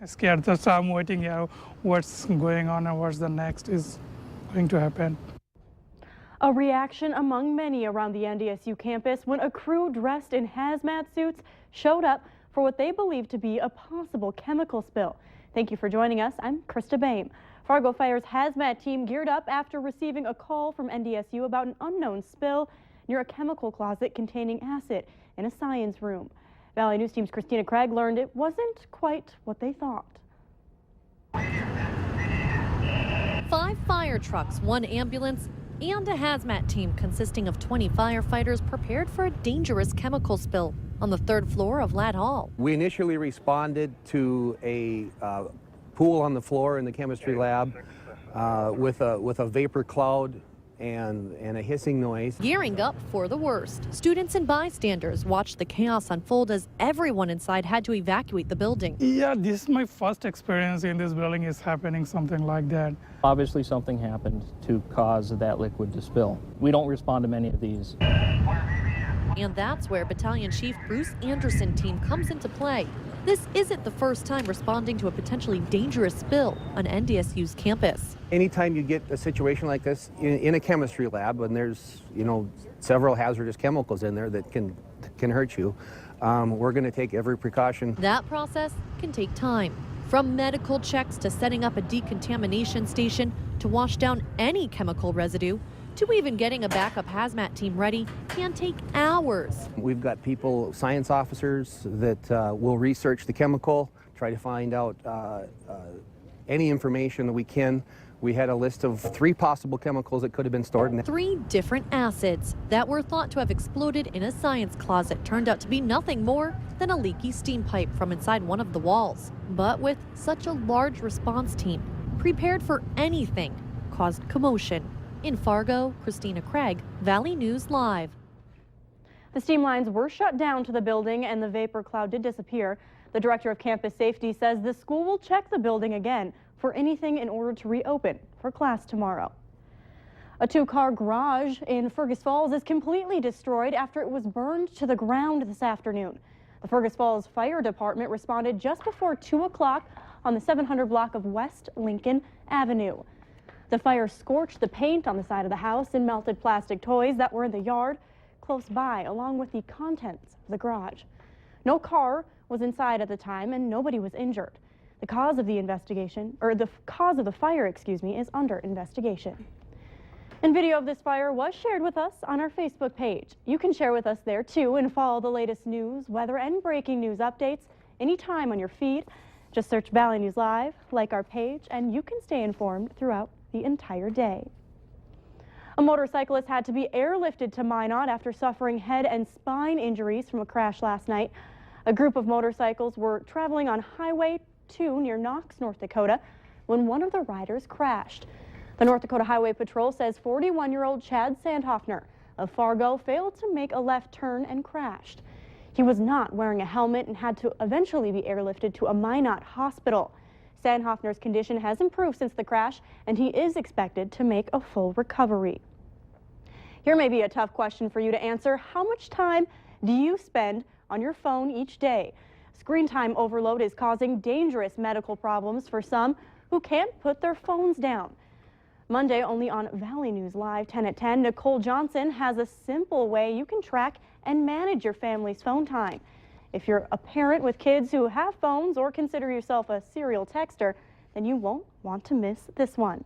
scared. So I'm waiting, yeah, what's going on and what's the next is going to happen. A reaction among many around the NDSU campus when a crew dressed in hazmat suits showed up for what they believe to be a possible chemical spill. Thank you for joining us. I'm Krista Boehm. Fargo Fire's hazmat team geared up after receiving a call from NDSU about an unknown spill near a chemical closet containing acid in a science room. Valley News Team's Christina Craig learned it wasn't quite what they thought. 5 fire trucks, 1 ambulance, and a hazmat team consisting of 20 firefighters prepared for a dangerous chemical spill on the 3rd floor of Ladd Hall. We initially responded to a pool on the floor in the chemistry lab with a vapor cloud and a hissing noise. Gearing up for the worst. Students and bystanders watched the chaos unfold as everyone inside had to evacuate the building. Yeah, this is my first experience in this building is happening something like that. Obviously something happened to cause that liquid to spill. We don't respond to many of these. And that's where Battalion Chief Bruce Anderson team comes into play. This isn't the first time responding to a potentially dangerous spill on NDSU's campus. Anytime you get a situation like this in a chemistry lab, and there's, several hazardous chemicals in there that can hurt you, we're going to take every precaution. That process can take time. From medical checks to setting up a decontamination station to wash down any chemical residue, to even getting a backup hazmat team ready can take hours. We've got people, science officers, that will research the chemical, try to find out any information that we can. We had a list of 3 possible chemicals that could have been stored in 3 different acids that were thought to have exploded in a science closet turned out to be nothing more than a leaky steam pipe from inside one of the walls. But with such a large response team, prepared for anything, caused commotion. In Fargo, Christina Craig, Valley News Live. The steam lines were shut down to the building and the vapor cloud did disappear. The director of campus safety says the school will check the building again for anything in order to reopen for class tomorrow. A 2-car garage in Fergus Falls is completely destroyed after it was burned to the ground this afternoon. The Fergus Falls Fire Department responded just before 2 o'clock on the 700 block of West Lincoln Avenue. The fire scorched the paint on the side of the house and melted plastic toys that were in the yard close by, along with the contents of the garage. No car was inside at the time and nobody was injured. The cause of the fire, is under investigation. And video of this fire was shared with us on our Facebook page. You can share with us there too and follow the latest news, weather, and breaking news updates anytime on your feed. Just search Valley News Live, like our page, and you can stay informed throughout the entire day. A motorcyclist had to be airlifted to Minot after suffering head and spine injuries from a crash last night. A group of motorcycles were traveling on Highway 2 near Knox, North Dakota, when one of the riders crashed. The North Dakota Highway Patrol says 41-year-old Chad Sandhoffner of Fargo failed to make a left turn and crashed. He was not wearing a helmet and had to eventually be airlifted to a Minot hospital. Sandhoffner's condition has improved since the crash, and he is expected to make a full recovery. Here may be a tough question for you to answer. How much time do you spend on your phone each day? Screen time overload is causing dangerous medical problems for some who can't put their phones down. Monday, only on Valley News Live 10 at 10, Nicole Johnson has a simple way you can track and manage your family's phone time. If you're a parent with kids who have phones or consider yourself a serial texter, then you won't want to miss this one.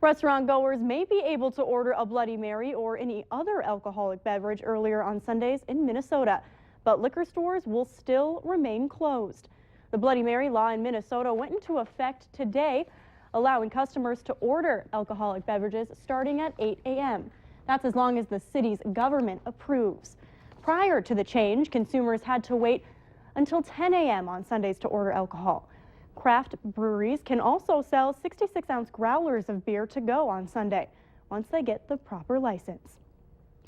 Restaurant goers may be able to order a Bloody Mary or any other alcoholic beverage earlier on Sundays in Minnesota, but liquor stores will still remain closed. The Bloody Mary law in Minnesota went into effect today, allowing customers to order alcoholic beverages starting at 8 a.m. That's as long as the city's government approves. Prior to the change, consumers had to wait until 10 a.m. on Sundays to order alcohol. Craft breweries can also sell 66-ounce growlers of beer to go on Sunday once they get the proper license.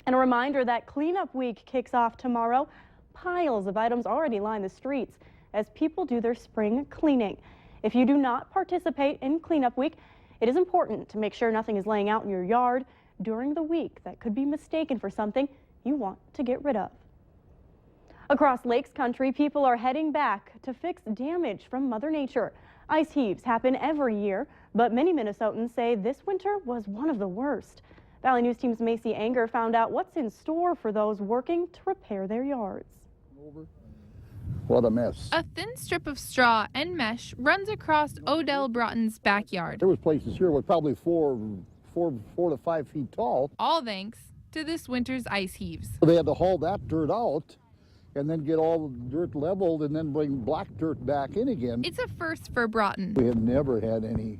And a reminder that Cleanup Week kicks off tomorrow. Piles of items already line the streets as people do their spring cleaning. If you do not participate in Cleanup Week, it is important to make sure nothing is laying out in your yard during the week that could be mistaken for something you want to get rid of. Across Lakes Country, people are heading back to fix damage from Mother Nature. Ice heaves happen every year, but many Minnesotans say this winter was one of the worst. Valley News Team's Macy Anger found out what's in store for those working to repair their yards. What a mess. A thin strip of straw and mesh runs across Odell Broughton's backyard. There was places here with probably four to 5 feet tall. All thanks to this winter's ice heaves. They had to haul that dirt out and then get all the dirt leveled and then bring black dirt back in again. It's a first for Broughton. We have never had any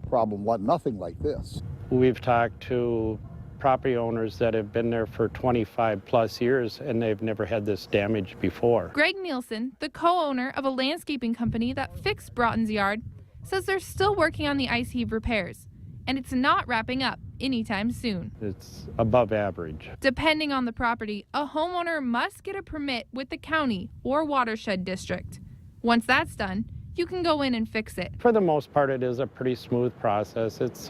problem, nothing like this. We've talked to property owners that have been there for 25 plus years and they've never had this damage before. Greg Nielsen, the co-owner of a landscaping company that fixed Broughton's yard, says they're still working on the ice heave repairs, and it's not wrapping up anytime soon. It's above average. Depending on the property, a homeowner must get a permit with the county or watershed district. Once that's done, you can go in and fix it. For the most part, it is a pretty smooth process. It's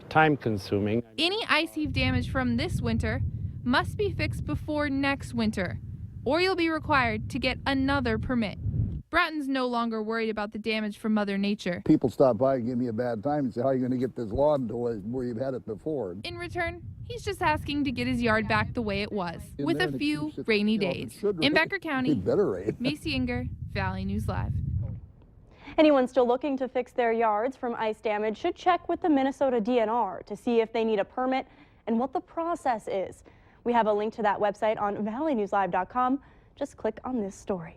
time consuming. Any ice heave damage from this winter must be fixed before next winter, or you'll be required to get another permit. Broughton's no longer worried about the damage from Mother Nature. People stop by and give me a bad time and say, how are you going to get this lawn to where you've had it before? In return, he's just asking to get his yard back the way it was, In with there, a and it few keeps it, rainy you know, it days. should In rain. Becker County, It better rain. Macy Inger, Valley News Live. Anyone still looking to fix their yards from ice damage should check with the Minnesota DNR to see if they need a permit and what the process is. We have a link to that website on valleynewslive.com. Just click on this story.